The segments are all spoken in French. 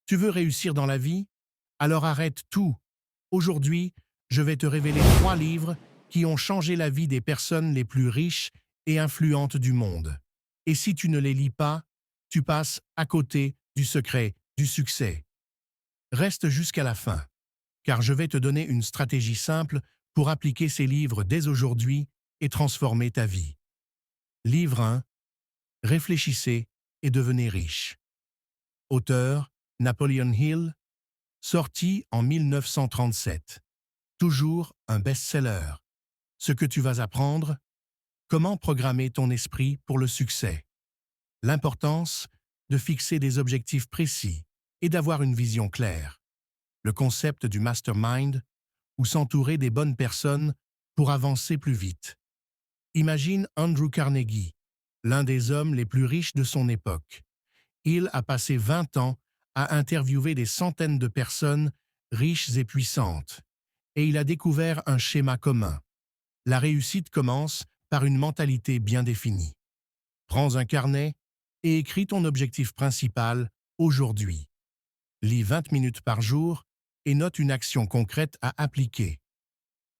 Tu veux réussir dans la vie? Alors arrête tout. Aujourd'hui, je vais te révéler 3 livres qui ont changé la vie des personnes les plus riches et influentes du monde. Et si tu ne les lis pas, tu passes à côté du secret du succès. Reste jusqu'à la fin, car je vais te donner une stratégie simple pour appliquer ces livres dès aujourd'hui et transformer ta vie. Livre 1. Réfléchissez et devenez riche. Auteur Napoleon Hill, sorti en 1937. Toujours un best-seller. Ce que tu vas apprendre, comment programmer ton esprit pour le succès. L'importance de fixer des objectifs précis et d'avoir une vision claire. Le concept du mastermind ou s'entourer des bonnes personnes pour avancer plus vite. Imagine Andrew Carnegie, l'un des hommes les plus riches de son époque. Il a passé 20 ans à interviewer des centaines de personnes riches et puissantes, et il a découvert un schéma commun. La réussite commence par une mentalité bien définie. Prends un carnet et écris ton objectif principal aujourd'hui. Lis 20 minutes par jour et note une action concrète à appliquer.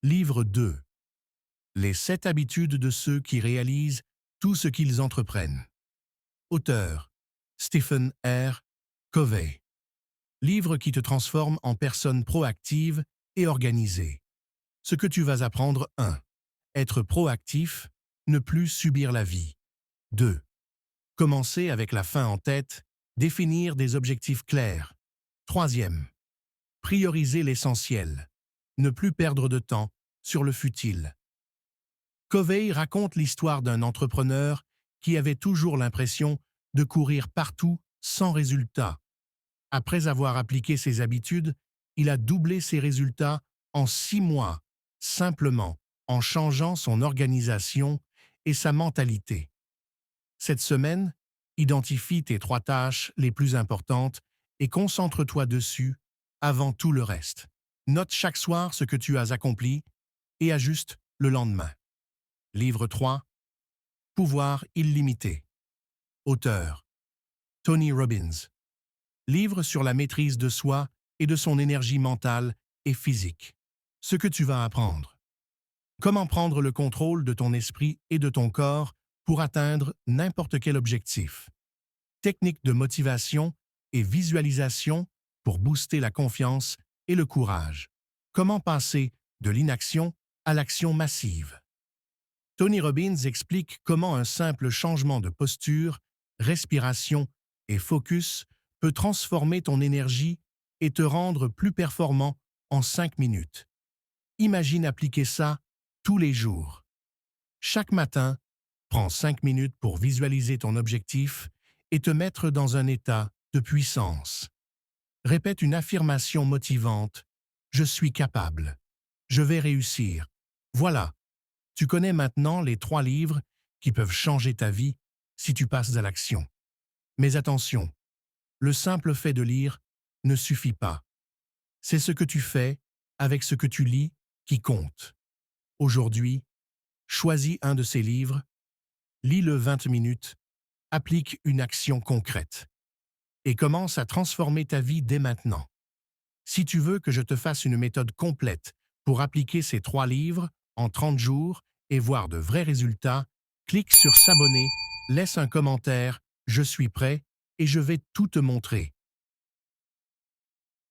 Livre 2. Les 7 habitudes de ceux qui réalisent tout ce qu'ils entreprennent. Auteur Stephen R. Covey. Livre qui te transforme en personne proactive et organisée. Ce que tu vas apprendre 1. Être proactif, ne plus subir la vie. 2. Commencer avec la fin en tête, définir des objectifs clairs. 3e. Prioriser l'essentiel, ne plus perdre de temps sur le futile. Covey raconte l'histoire d'un entrepreneur qui avait toujours l'impression de courir partout sans résultat. Après avoir appliqué ses habitudes, il a doublé ses résultats en 6 mois, simplement en changeant son organisation et sa mentalité. Cette semaine, identifie tes 3 tâches les plus importantes et concentre-toi dessus avant tout le reste. Note chaque soir ce que tu as accompli et ajuste le lendemain. Livre 3. Pouvoir illimité. Auteur Tony Robbins. Livre sur la maîtrise de soi et de son énergie mentale et physique. Ce que tu vas apprendre. Comment prendre le contrôle de ton esprit et de ton corps pour atteindre n'importe quel objectif. Techniques de motivation et visualisation pour booster la confiance et le courage. Comment passer de l'inaction à l'action massive. Tony Robbins explique comment un simple changement de posture, respiration et focus peut transformer ton énergie et te rendre plus performant en 5 minutes. Imagine appliquer ça tous les jours. Chaque matin, prends 5 minutes pour visualiser ton objectif et te mettre dans un état de puissance. Répète une affirmation motivante. Je suis capable. Je vais réussir. Voilà. Tu connais maintenant les 3 livres qui peuvent changer ta vie si tu passes à l'action. Mais attention, le simple fait de lire ne suffit pas. C'est ce que tu fais avec ce que tu lis qui compte. Aujourd'hui, choisis un de ces livres, lis-le 20 minutes, applique une action concrète et commence à transformer ta vie dès maintenant. Si tu veux que je te fasse une méthode complète pour appliquer ces 3 livres en 30 jours et voir de vrais résultats, clique sur s'abonner, laisse un commentaire, je suis prêt et je vais tout te montrer.